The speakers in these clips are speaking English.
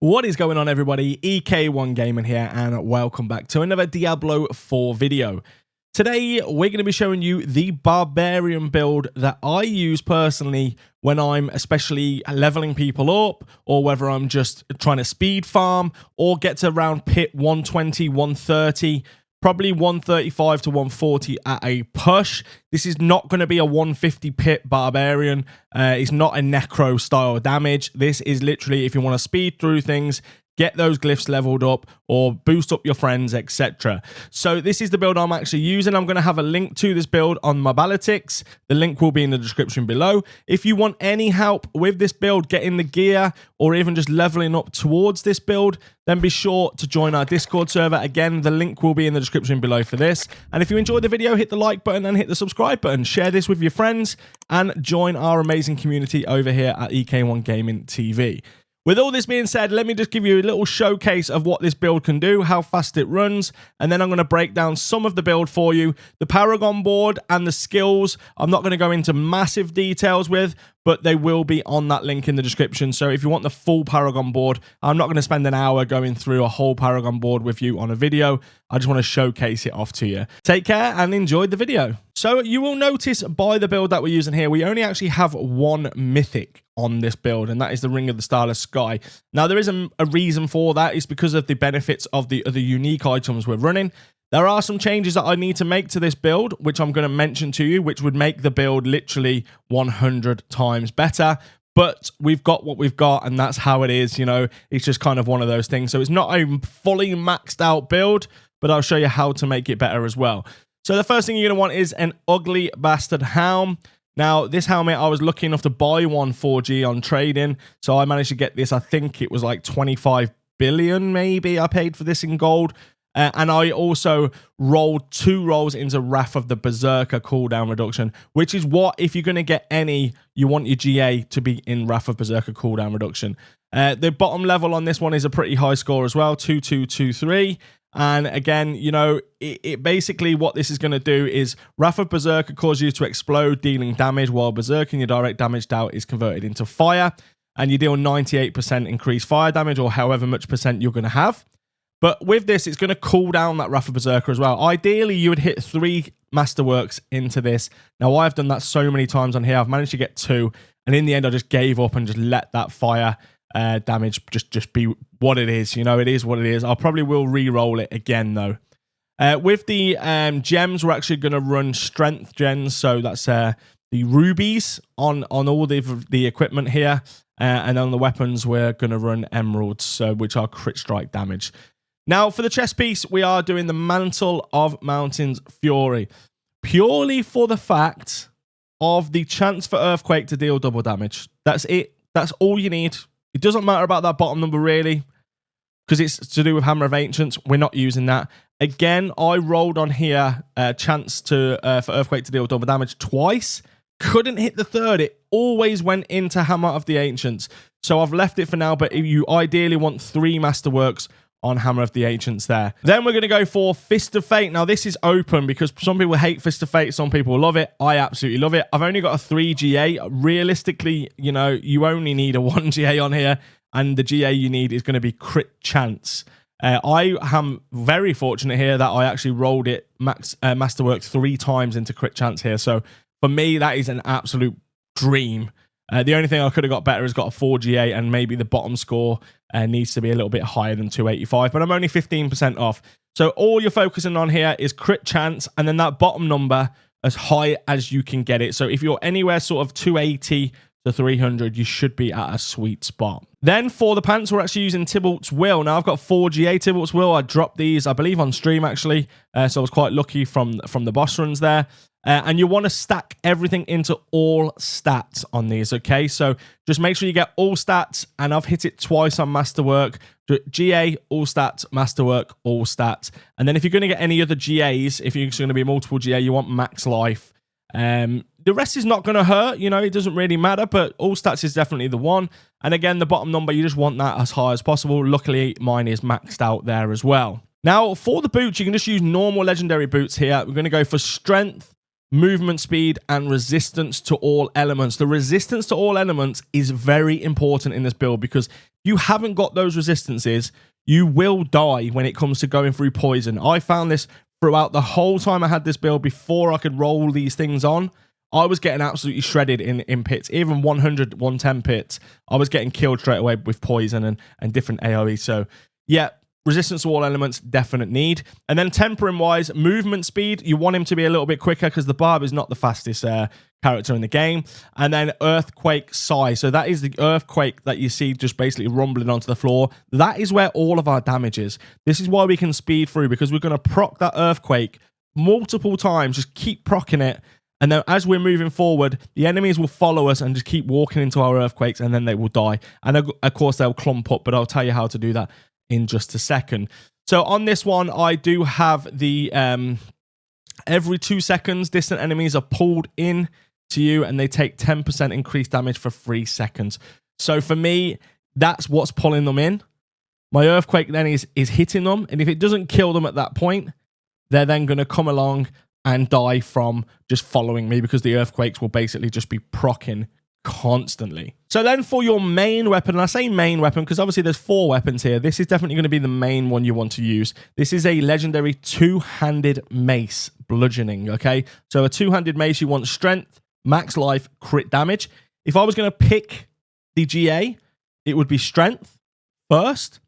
What is going on, everybody? EK1 Gaming here, and welcome back to another Diablo 4 video. Today, we're going to be showing you the Barbarian build that I use personally when I'm especially leveling people up, or whether I'm just trying to speed farm, or get to around pit 120, 130, probably 135 to 140 at a push. This is not going to be a 150 pit Barbarian. It's not a necro style damage. This is literally if you want to speed through things, get those glyphs leveled up, or boost up your friends, etc. So this is the build I'm actually using. I'm going to have a link to this build on my Balytics. The link will be in the description below. If you want any help with this build, getting the gear, or even just leveling up towards this build, then be sure to join our Discord server. Again, the link will be in the description below for this. And if you enjoyed the video, hit the like button and hit the subscribe button. Share this with your friends and join our amazing community over here at EK1 Gaming TV. With all this being said, let me just give you a little showcase of what this build can do, how fast it runs, and then I'm going to break down some of the build for you. The Paragon Board and the skills, I'm not going to go into massive details with, but they will be on that link in the description. So if you want the full Paragon Board, I'm not going to spend an hour going through a whole Paragon Board with you on a video. I just want to showcase it off to you. Take care and enjoy the video. So you will notice by the build that we're using here, we only actually have one mythic on this build, and that is the Ring of the Starless Sky. Now, there is a reason for that. It's because of the benefits of the other unique items we're running. There are some changes that I need to make to this build, which I'm going to mention to you, which would make the build literally 100 times better. But we've got what we've got, and that's how it is. You know, it's just kind of one of those things. So it's not a fully maxed out build, but I'll show you how to make it better as well. So the first thing you're going to want is an ugly bastard helm. Now, this helmet, I was lucky enough to buy one 4G on trading. So I managed to get this, I think it was like 25 billion maybe I paid for this in gold. And I also rolled 2 rolls into Wrath of the Berserker cooldown reduction, which is what, if you're going to get any, you want your GA to be in Wrath of Berserker cooldown reduction. The bottom level on this one is a pretty high score as well, 2223. And again, you know, it basically what this is going to do is Wrath of Berserker causes you to explode, dealing damage, while Berserking your direct damage out is converted into fire. And you deal 98% increased fire damage, or however much percent you're going to have. But with this, it's going to cool down that Wrath of Berserker as well. Ideally, you would hit 3 Masterworks into this. Now, I've done that so many times on here. I've managed to get 2. And in the end, I just gave up and just let that fire damage just be what it is. You know, it is what it is. I probably will re-roll it again, though. With the gems, we're actually going to run strength gens. So that's the rubies on all the equipment here. And on the weapons, we're going to run emeralds, which are crit strike damage. Now, for the chest piece, we are doing the Mantle of Mountains Fury, purely for the fact of the chance for Earthquake to deal double damage. That's it. That's all you need. It doesn't matter about that bottom number, really, because it's to do with Hammer of Ancients. We're not using that. Again, I rolled on here a chance for Earthquake to deal double damage twice. Couldn't hit the third. It always went into Hammer of the Ancients. So I've left it for now, but if you ideally want 3 Masterworks on Hammer of the Ancients there. Then we're going to go for Fist of Fate. Now, this is open because some people hate Fist of Fate. Some people love it. I absolutely love it. I've only got a 3 GA. Realistically, you know, you only need a 1 GA on here, and the GA you need is going to be Crit Chance. I am very fortunate here that I actually rolled it Masterwork 3 times into Crit Chance here. So for me, that is an absolute dream. The only thing I could have got better is got a 4 GA, and maybe the bottom score needs to be a little bit higher than 285, but I'm only 15% off. So all you're focusing on here is crit chance, and then that bottom number as high as you can get it. So if you're anywhere sort of 280 to 300, you should be at a sweet spot. Then for the pants, we're actually using Tybalt's Will. Now, I've got 4 GA Tybalt's Will. I dropped these, I believe, on stream, actually. So I was quite lucky from the boss runs there. And you want to stack everything into all stats on these, okay? So just make sure you get all stats, and I've hit it twice on Masterwork. GA, all stats, Masterwork, all stats. And then if you're going to get any other GAs, if you're going to be multiple GA, you want max life. The rest is not going to hurt, you know, it doesn't really matter, but all stats is definitely the one. And again, the bottom number, you just want that as high as possible. Luckily, mine is maxed out there as well. Now, for the boots, you can just use normal legendary boots here. We're going to go for strength, movement speed, and resistance to all elements. The resistance to all elements is very important in this build because you haven't got those resistances, you will die when it comes to going through poison. I found this throughout the whole time I had this build before I could roll these things on. I was getting absolutely shredded in pits, even 100, 110 pits. I was getting killed straight away with poison and different AoE. So, yeah, resistance to all elements, definite need. And then tempering-wise, movement speed, you want him to be a little bit quicker because the Barb is not the fastest character in the game. And then Earthquake size. So that is the Earthquake that you see just basically rumbling onto the floor. That is where all of our damage is. This is why we can speed through, because we're going to proc that Earthquake multiple times. Just keep procking it. And then as we're moving forward, the enemies will follow us and just keep walking into our Earthquakes, and then they will die. And of course, they'll clump up, but I'll tell you how to do that in just a second. So on this one, I do have the every 2 seconds, distant enemies are pulled in to you, and they take 10% increased damage for 3 seconds. So for me, that's what's pulling them in. My Earthquake then is hitting them, and if it doesn't kill them at that point, they're then going to come along and die from just following me, because the Earthquakes will basically just be proccing constantly. So then for your main weapon, and I say main weapon because obviously there's 4 weapons here. This is definitely going to be the main one you want to use. This is a legendary 2-handed mace, bludgeoning, okay? So a 2-handed mace, you want strength, max life, crit damage. If I was going to pick the GA, it would be strength first.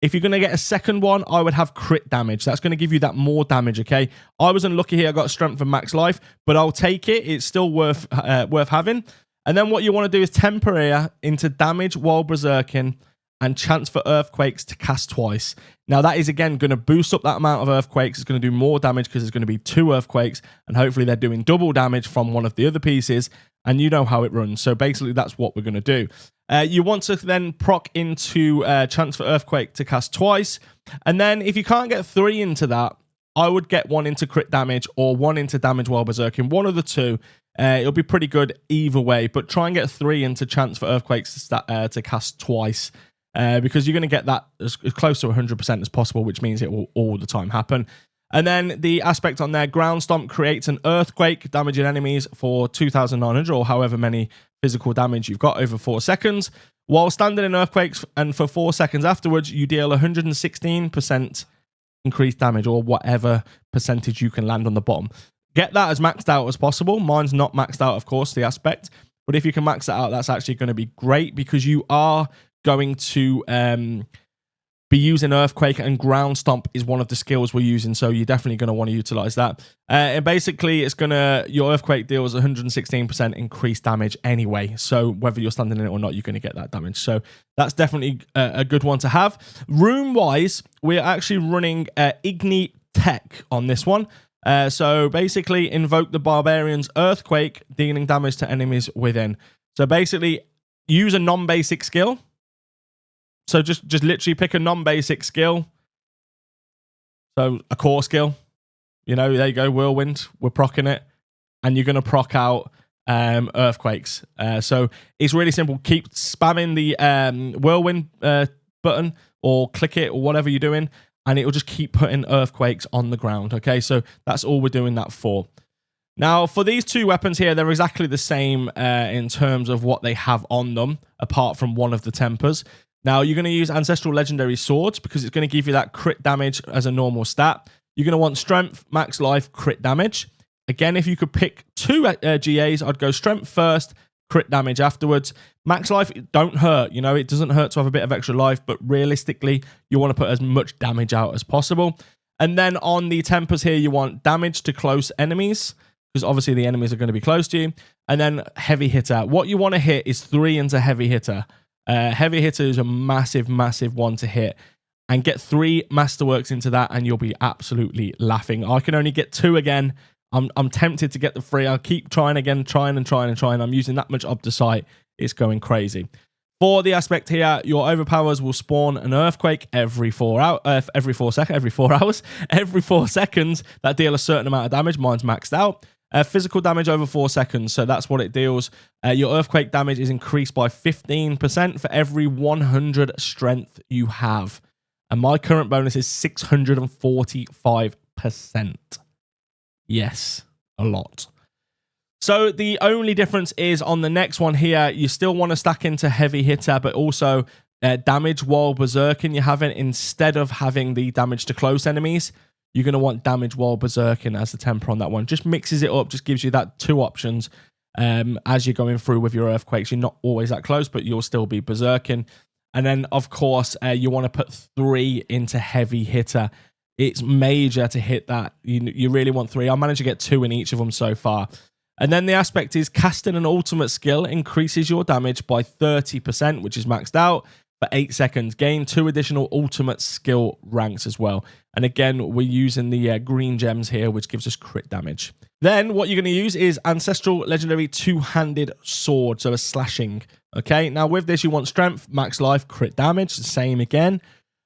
If you're going to get a second one, I would have crit damage. That's going to give you that more damage, okay? I was unlucky here. I got strength and max life, but I'll take it. It's still worth having. And then what you want to do is temper here into damage while berserking and chance for Earthquakes to cast twice. Now, that is, again, going to boost up that amount of Earthquakes. It's going to do more damage because there's going to be 2 Earthquakes, and hopefully they're doing double damage from one of the other pieces, and you know how it runs. So basically, that's what we're going to do. You want to then proc into chance for Earthquake to cast twice. And then if you can't get 3 into that, I would get 1 into crit damage or 1 into damage while berserking. One of the 2. It'll be pretty good either way. But try and get 3 into chance for Earthquakes to cast twice. Because you're going to get that as close to 100% as possible, which means it will all the time happen. And then the aspect on there, Ground Stomp creates an Earthquake, damaging enemies for 2,900 or however many physical damage you've got over 4 seconds. While standing in Earthquakes, and for 4 seconds afterwards, you deal 116% increased damage, or whatever percentage you can land on the bottom. Get that as maxed out as possible. Mine's not maxed out, of course, the aspect. But if you can max that out, that's actually going to be great, because you are going to be using Earthquake, and Ground Stomp is one of the skills we're using, so you're definitely going to want to utilize that. And basically, it's your Earthquake deals 116% increased damage anyway, so whether you're standing in it or not, you're going to get that damage. So that's definitely a good one to have. Room-wise, we're actually running Ignite Tech on this one. So basically, invoke the Barbarian's Earthquake, dealing damage to enemies within. So basically, use a non-basic skill. So just literally pick a non-basic skill. So a core skill. You know, there you go, Whirlwind. We're procking it. And you're going to proc out Earthquakes. So it's really simple. Keep spamming the Whirlwind button, or click it, or whatever you're doing, and it will just keep putting Earthquakes on the ground. Okay, so that's all we're doing that for. Now, for these 2 weapons here, they're exactly the same in terms of what they have on them, apart from one of the tempers. Now, you're going to use Ancestral Legendary Swords because it's going to give you that crit damage as a normal stat. You're going to want Strength, Max Life, Crit Damage. Again, if you could pick 2 GAs, I'd go Strength first, Crit Damage afterwards. Max Life, don't hurt. You know, it doesn't hurt to have a bit of extra life, but realistically, you want to put as much damage out as possible. And then on the tempers here, you want Damage to close enemies, because obviously the enemies are going to be close to you. And then Heavy Hitter. What you want to hit is 3 into Heavy Hitter. Heavy Hitter is a massive, massive one to hit. And get 3 Masterworks into that, and you'll be absolutely laughing. I can only get 2 again. I'm tempted to get the 3. I'll keep trying again, trying. I'm using that much Obdacite. It's going crazy. For the aspect here, your overpowers will spawn an Earthquake every 4 hours. Every 4 seconds that deal a certain amount of damage. Mine's maxed out. Physical damage over 4 seconds, so that's what it deals. Your Earthquake damage is increased by 15% for every 100 strength you have. And my current bonus is 645%. Yes, a lot. So the only difference is on the next one here, you still want to stack into Heavy Hitter, but also damage while berserking. You have it instead of having the damage to close enemies. You're going to want damage while berserking as the temper on that one. Just mixes it up, just gives you that 2 options as you're going through with your earthquakes. You're not always that close, but you'll still be berserking. And then, of course, you want to put 3 into heavy hitter. It's major to hit that. You really want 3. I managed to get 2 in each of them so far. And then the aspect is casting an ultimate skill increases your damage by 30%, which is maxed out for 8 seconds. Gain 2 additional ultimate skill ranks as well. And again, we're using the green gems here, which gives us crit damage. Then what you're going to use is Ancestral Legendary Two-Handed Sword, so a slashing. Okay, now with this, you want strength, max life, crit damage, the same again.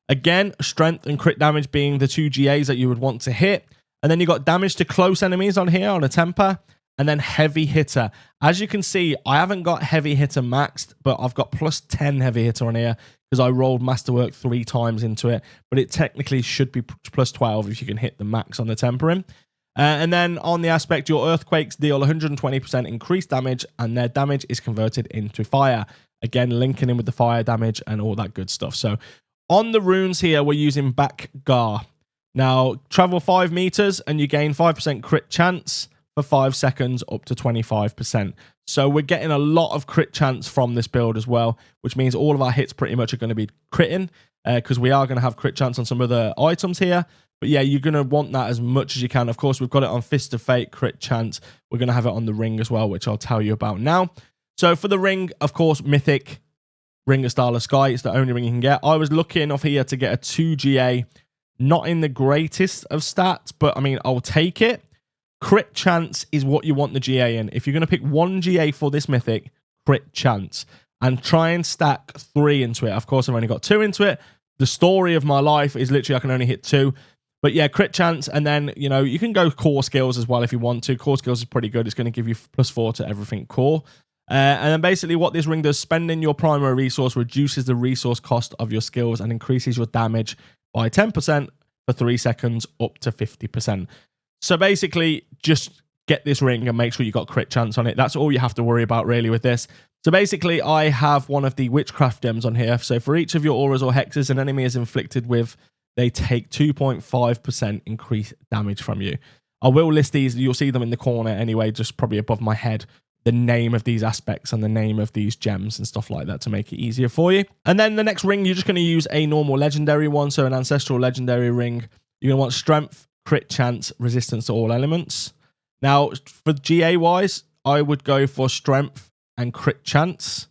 Again, strength and crit damage being the 2 GAs that you would want to hit. And then you got damage to close enemies on here on a temper. And then heavy hitter. As you can see, I haven't got heavy hitter maxed, but I've got plus 10 heavy hitter on here because I rolled masterwork 3 times into it. But it technically should be plus 12 if you can hit the max on the tempering. And then on the aspect, your earthquakes deal 120% increased damage, and their damage is converted into fire. Again, linking in with the fire damage and all that good stuff. So on the runes here, we're using Backgar. Now, travel 5 meters and you gain 5% crit chance for 5 seconds up to 25%. So we're getting a lot of crit chance from this build as well, which means all of our hits pretty much are going to be critting because we are going to have crit chance on some other items here. But yeah, you're going to want that as much as you can. Of course, we've got it on Fist of Fate, crit chance. We're going to have it on the ring as well, which I'll tell you about now. So for the ring, of course, Mythic Ring of Starless Sky. It's the only ring you can get. I was looking off here to get a 2 GA, not in the greatest of stats, but I mean, I'll take it. Crit chance is what you want the GA in. If you're going to pick 1 GA for this mythic, crit chance. And try and stack 3 into it. Of course, I've only got 2 into it. The story of my life is literally I can only hit 2. But yeah, crit chance. And then, you know, you can go core skills as well if you want to. Core skills is pretty good. It's going to give you plus 4 to everything core. And then basically what this ring does, spending your primary resource reduces the resource cost of your skills and increases your damage by 10% for 3 seconds up to 50%. So basically, just get this ring and make sure you got crit chance on it. That's all you have to worry about really with this. So basically, I have one of the WitchCraft gems on here. So for each of your auras or hexes an enemy is inflicted with, they take 2.5% increased damage from you. I will list these. You'll see them in the corner anyway, just probably above my head. The name of these aspects and the name of these gems and stuff like that to make it easier for you. And then the next ring, you're just going to use a normal legendary one. So an ancestral legendary ring. You're going to want strength, crit chance, resistance to all elements. Now, for GA wise, I would go for strength and crit chance.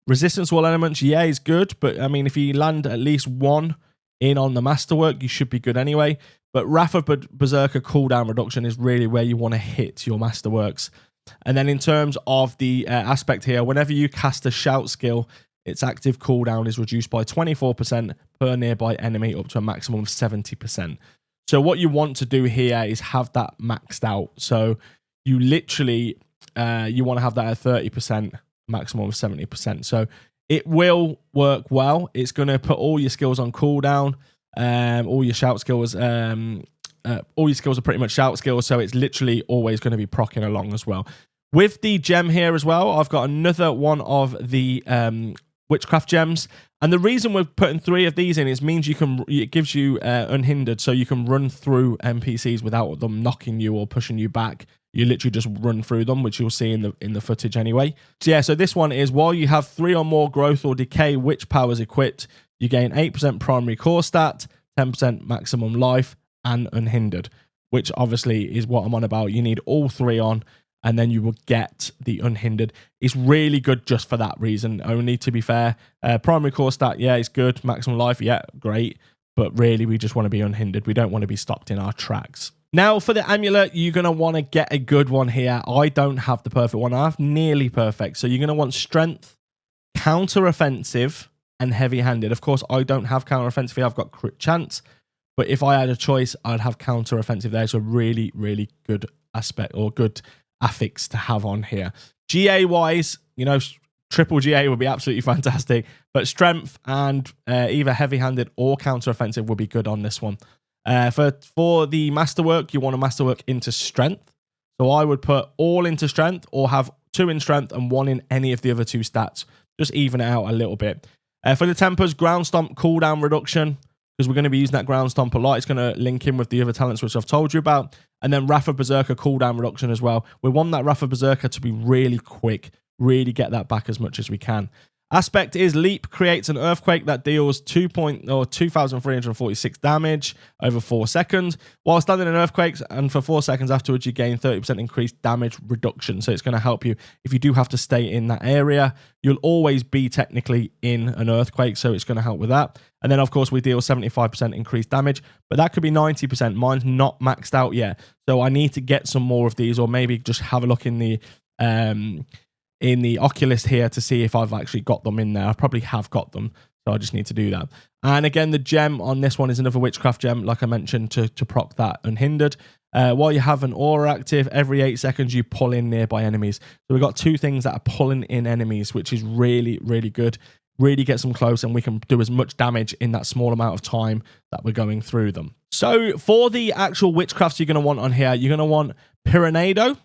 Resistance to all elements, yeah, is good. But I mean, if you land at least 1 in on the masterwork, you should be good anyway. But Wrath of Berserker cooldown reduction is really where you want to hit your masterworks. And then in terms of the aspect here, whenever you cast a shout skill, its active cooldown is reduced by 24% per nearby enemy up to a maximum of 70%. So what you want to do here is have that maxed out. So you literally, you want to have that at 30%, maximum of 70%. So it will work well. It's going to put all your skills on cooldown, all your shout skills, all your skills are pretty much shout skills, so it's literally always going to be proccing along as well. With the gem here as well, I've got another one of the WitchCraft gems, and the reason we're putting 3 of these in is means you can. It gives you unhindered, so you can run through NPCs without them knocking you or pushing you back. You literally just run through them, which you'll see in the footage anyway. So yeah, so this one is while you have 3 or more growth or decay witch powers equipped, you gain 8% primary core stat, 10% maximum life, and unhindered, which obviously is what I'm on about. You need all 3 on, and then you will get the unhindered. It's really good just for that reason only, to be fair. Primary core stat, yeah, it's good. Maximum life, yeah, great. But really, we just want to be unhindered. We don't want to be stopped in our tracks. Now, for the amulet, you're going to want to get a good one here. I don't have the perfect one. I have nearly perfect. So you're going to want strength, counter-offensive, and heavy-handed. Of course, I don't have counter-offensive here. I've got crit chance. But if I had a choice, I'd have counter-offensive there. So really, really good aspect or good affix to have on here. GA-wise, you know, triple GA would be absolutely fantastic. But strength and either heavy-handed or counter-offensive would be good on this one. For the masterwork, you want a masterwork into strength. So I would put all into strength or have 2 in strength and 1 in any of the other 2 stats. Just even it out a little bit. For the tempers, ground stomp cooldown reduction, because we're going to be using that ground stomp a lot. It's going to link in with the other talents which I've told you about. And then Wrath of Berserker cooldown reduction as well. We want that Wrath of Berserker to be really quick, really get that back as much as we can. Aspect is Leap creates an earthquake that deals 2,346 damage over 4 seconds. While standing in earthquakes, and for 4 seconds afterwards, you gain 30% increased damage reduction. So it's going to help you if you do have to stay in that area. You'll always be technically in an earthquake, so it's going to help with that. And then, of course, we deal 75% increased damage, but that could be 90%. Mine's not maxed out yet, so I need to get some more of these, or maybe just have a look in the Oculus here to see if I've actually got them in there. I probably have got them, so I just need to do that. And again, the gem on this one is another WitchCraft gem, like I mentioned, to proc that unhindered. While you have an aura active, every 8 seconds you pull in nearby enemies. So we've got 2 things that are pulling in enemies, which is really, really good. Really gets them close, and we can do as much damage in that small amount of time that we're going through them. So for the actual witchcrafts you're going to want on here, you're going to want Pyranado.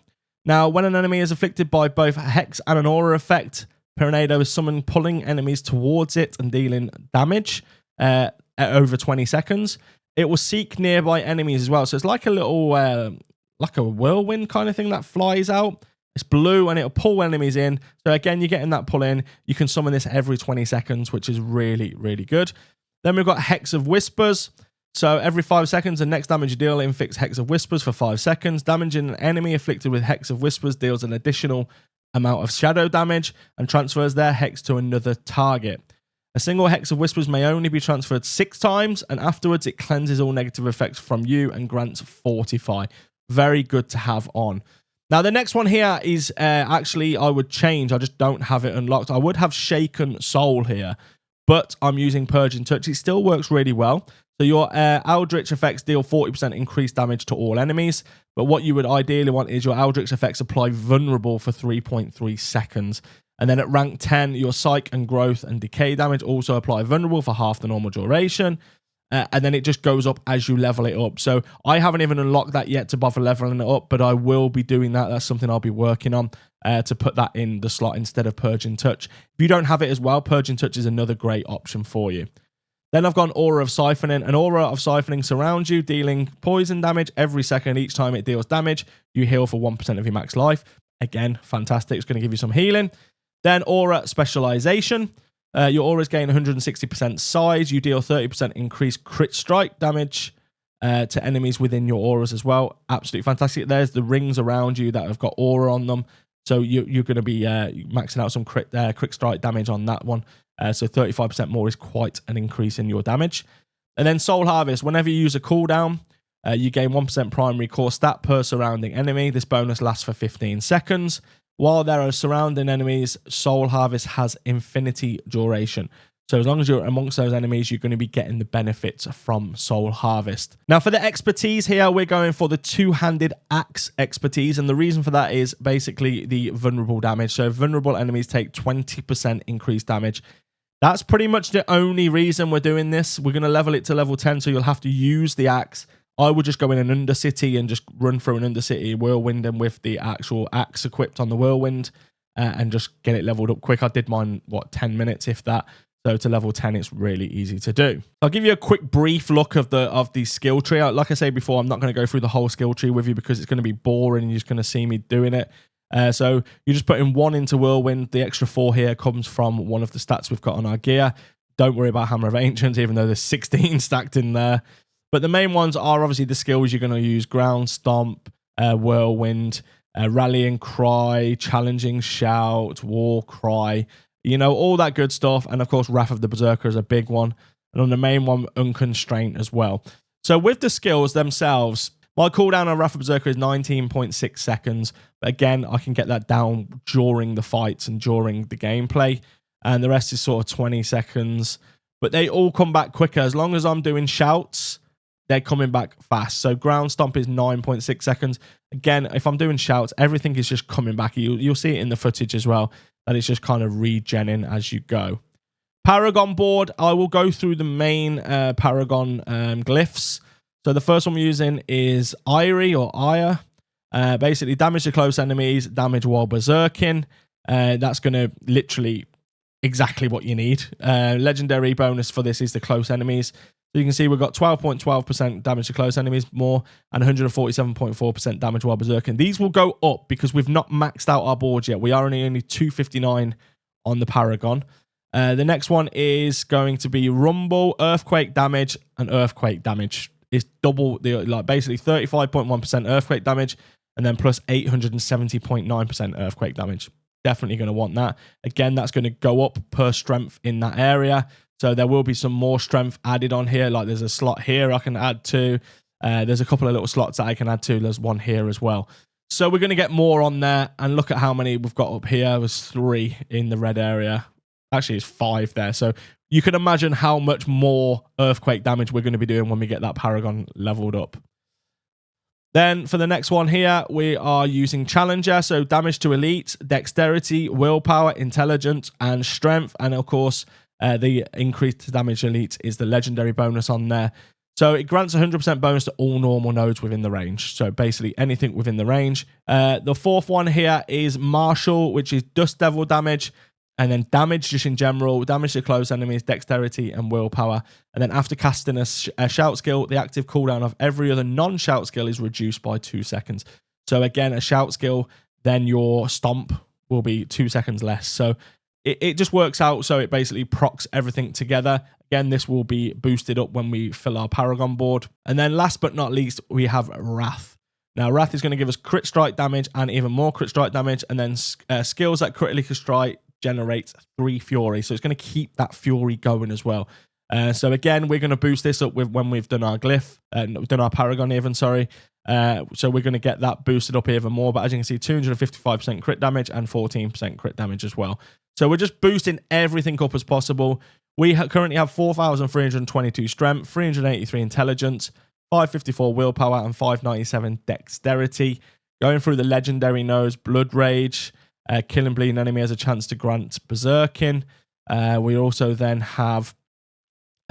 Now, when an enemy is afflicted by both a hex and an aura effect, Pyranado is summoned, pulling enemies towards it and dealing damage at over 20 seconds. It will seek nearby enemies as well. So it's like a little, like a whirlwind kind of thing that flies out. It's blue and it'll pull enemies in. So again, you're getting that pull in. You can summon this every 20 seconds, which is really, really good. Then we've got Hex of Whispers. So every 5 seconds, the next damage you deal inflicts Hex of Whispers for 5 seconds. Damaging an enemy afflicted with Hex of Whispers deals an additional amount of shadow damage and transfers their hex to another target. A single Hex of Whispers may only be transferred 6 times, and afterwards it cleanses all negative effects from you and grants Fortify. Very good to have on. Now, the next one here is actually I would change. I just don't have it unlocked. I would have Shaken Soul here, but I'm using Purging Touch. It still works really well. So your Eldritch effects deal 40% increased damage to all enemies. But what you would ideally want is your Eldritch effects apply vulnerable for 3.3 seconds. And then at rank 10, your Psych and Growth and Decay damage also apply vulnerable for half the normal duration. And then it just goes up as you level it up. So I haven't even unlocked that yet to bother leveling it up, but I will be doing that. That's something I'll be working on to put that in the slot instead of Purging Touch. If you don't have it as well, Purging Touch is another great option for you. Then I've got an Aura of Siphoning. An Aura of Siphoning surrounds you, dealing poison damage every second. Each time it deals damage, you heal for 1% of your max life. Again, fantastic. It's going to give you some healing. Then Aura Specialization. Your auras gain 160% size. You deal 30% increased crit strike damage to enemies within your auras as well. Absolutely fantastic. There's the rings around you that have got aura on them. So you're going to be maxing out some crit strike damage on that one. So 35% more is quite an increase in your damage. And then Soul Harvest. Whenever you use a cooldown, you gain 1% primary core stat per surrounding enemy. This bonus lasts for 15 seconds. While there are surrounding enemies, Soul Harvest has infinity duration. So as long as you're amongst those enemies, you're going to be getting the benefits from Soul Harvest. Now for the expertise here, we're going for the two-handed axe expertise. And the reason for that is basically the vulnerable damage. So vulnerable enemies take 20% increased damage. That's pretty much the only reason we're doing this. We're going to level it to level 10, so you'll have to use the axe. I would just go in an Undercity and just run through an Undercity whirlwind and with the actual axe equipped on the whirlwind and just get it leveled up quick. I did mine, 10 minutes, if that. So to level 10, it's really easy to do. I'll give you a quick brief look of the skill tree. Like I said before, I'm not going to go through the whole skill tree with you because it's going to be boring and you're just going to see me doing it. So you just put in 1 into whirlwind. The extra 4 here comes from one of the stats we've got on our gear. Don't worry about Hammer of Ancients, even though there's 16 stacked in there. But the main ones are obviously the skills you're going to use: Ground Stomp, Whirlwind, Rallying Cry, Challenging Shout, War Cry, you know, all that good stuff. And of course, Wrath of the Berserker is a big one. And on the main one, Unconstraint as well. So with the skills themselves, my cooldown on Wrath of Berserker is 19.6 seconds. But again, I can get that down during the fights and during the gameplay. And the rest is sort of 20 seconds. But they all come back quicker. As long as I'm doing shouts, they're coming back fast. So Ground Stomp is 9.6 seconds. Again, if I'm doing shouts, everything is just coming back. You'll see it in the footage as well, that it's just kind of regenning as you go. Paragon Board, I will go through the main Paragon glyphs. So the first one we're using is Irie or Ire. Basically, damage to close enemies, damage while berserking. That's going to literally exactly what you need. Legendary bonus for this is the close enemies. So you can see we've got 12.12% damage to close enemies more and 147.4% damage while berserking. These will go up because we've not maxed out our board yet. We are only 259 on the Paragon. The next one is going to be Rumble, Earthquake damage, and Earthquake damage. It's double, basically 35.1% Earthquake damage and then plus 870.9% Earthquake damage. Definitely going to want that. Again, that's going to go up per strength in that area. So there will be some more strength added on here. Like there's a slot here I can add to. There's a couple of little slots that I can add to. There's one here as well. So we're going to get more on there. And look at how many we've got up here. There's 3 in the red area. Actually, it's 5 there. So you can imagine how much more Earthquake damage we're going to be doing when we get that Paragon leveled up. Then for the next one here, we are using Challenger. So damage to Elite, Dexterity, Willpower, Intelligence, and Strength. And of course, the increased damage Elite is the Legendary bonus on there. So it grants 100% bonus to all normal nodes within the range. So basically anything within the range. The fourth one here is Martial, which is Dust Devil damage. And then damage just in general, damage to close enemies, dexterity, and willpower. And then after casting a shout skill, the active cooldown of every other non-shout skill is reduced by 2 seconds. So again, a shout skill, then your stomp will be 2 seconds less. So it just works out. So it basically procs everything together. Again, this will be boosted up when we fill our Paragon board. And then last but not least, we have Wrath. Now, Wrath is going to give us crit strike damage and even more crit strike damage. And then skills that critically strike generate 3 fury, so it's going to keep that fury going as well. So again, we're going to boost this up with when we've done our glyph, done our Paragon even, sorry. So we're going to get that boosted up even more, but as you can see, 255% crit damage and 14% crit damage as well. So we're just boosting everything up as possible. We currently have 4,322 strength, 383 intelligence, 554 willpower, and 597 dexterity. Going through the legendary nodes, Blood Rage, kill and bleed an enemy has a chance to grant berserking. We also then have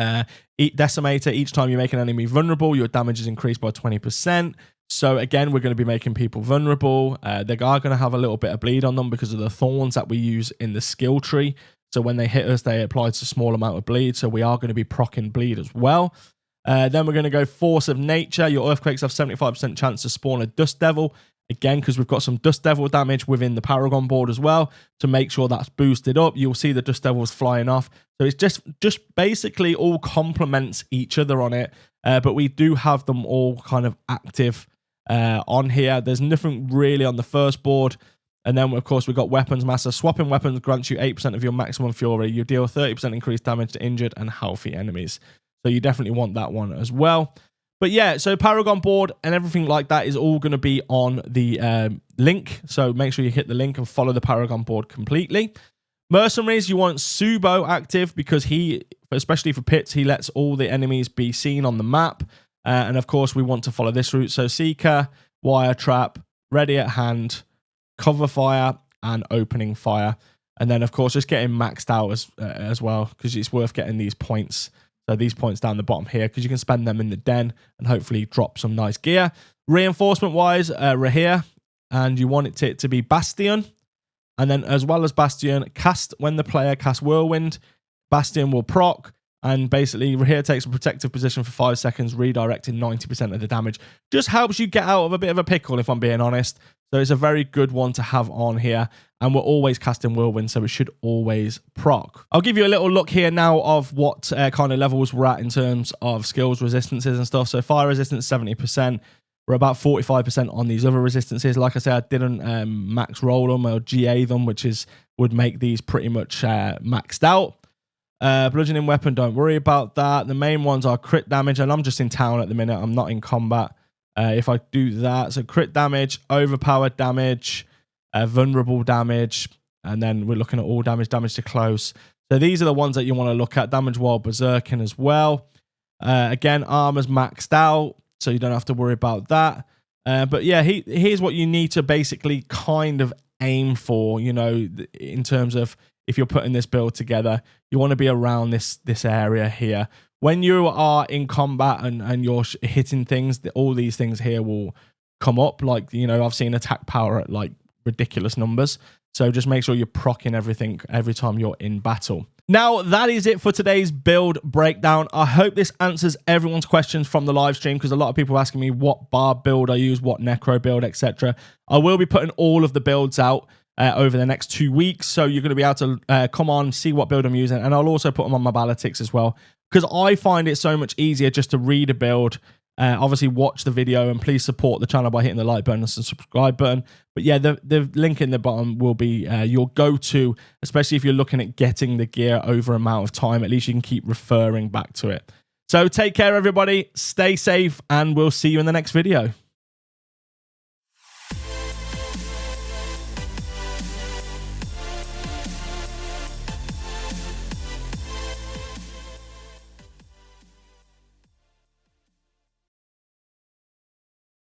Decimator. Each time you make an enemy vulnerable, your damage is increased by 20%. So again, we're going to be making people vulnerable. They are going to have a little bit of bleed on them because of the thorns that we use in the skill tree. So when they hit us, they apply a small amount of bleed. So we are going to be proccing bleed as well. Then we're going to go Force of Nature. Your Earthquakes have 75% chance to spawn a Dust Devil. Again, because we've got some Dust Devil damage within the Paragon board as well to make sure that's boosted up. You'll see the Dust Devils flying off. So it's just basically all complements each other on it. But we do have them all kind of active on here. There's nothing really on the first board. And then, of course, we've got Weapons Master. Swapping weapons grants you 8% of your maximum fury. You deal 30% increased damage to injured and healthy enemies. So you definitely want that one as well. But yeah, so Paragon board and everything like that is all going to be on the link. So make sure you hit the link and follow the Paragon board completely. Mercenaries, you want Subo active because he, especially for pits, he lets all the enemies be seen on the map. And of course, we want to follow this route. So Seeker, Wire Trap, Ready at Hand, Cover Fire, and Opening Fire. And then, of course, just getting maxed out as well because it's worth getting these points. So these points down the bottom here, because you can spend them in the den and hopefully drop some nice gear. Reinforcement-wise, Rahir, and you want it to be Bastion. And then as well as Bastion, cast when the player casts Whirlwind, Bastion will proc, and basically Rahir takes a protective position for 5 seconds, redirecting 90% of the damage. Just helps you get out of a bit of a pickle, if I'm being honest. So it's a very good one to have on here. And we're always casting Whirlwind, so it should always proc. I'll give you a little look here now of what kind of levels we're at in terms of skills, resistances and stuff. So fire resistance, 70%. We're about 45% on these other resistances. Like I said, I didn't max roll them or GA them, which would make these pretty much maxed out. Bludgeoning weapon, don't worry about that. The main ones are crit damage, and I'm just in town at the minute. I'm not in combat. If I do that, so crit damage, overpowered damage, vulnerable damage, and then we're looking at all damage to close. So these are the ones that you want to look at. Damage while berserking as well. Again, armor's maxed out, so you don't have to worry about that. But yeah, here's what you need to basically kind of aim for, you know, in terms of if you're putting this build together. You want to be around this area here. When you are in combat and you're hitting things, all these things here will come up. Like, you know, I've seen attack power at like ridiculous numbers. So just make sure you're proccing everything every time you're in battle. Now, that is it for today's build breakdown. I hope this answers everyone's questions from the live stream, because a lot of people are asking me what barb build I use, what necro build, etc. I will be putting all of the builds out over the next 2 weeks, so you're going to be able to come on, see what build I'm using, and I'll also put them on my Ballotics as well, because I find it so much easier just to read a build. Obviously, watch the video, and please support the channel by hitting the like button and the subscribe button. But yeah, the link in the bottom will be your go-to, especially if you're looking at getting the gear over amount of time. At least you can keep referring back to it. So take care, everybody. Stay safe, and we'll see you in the next video.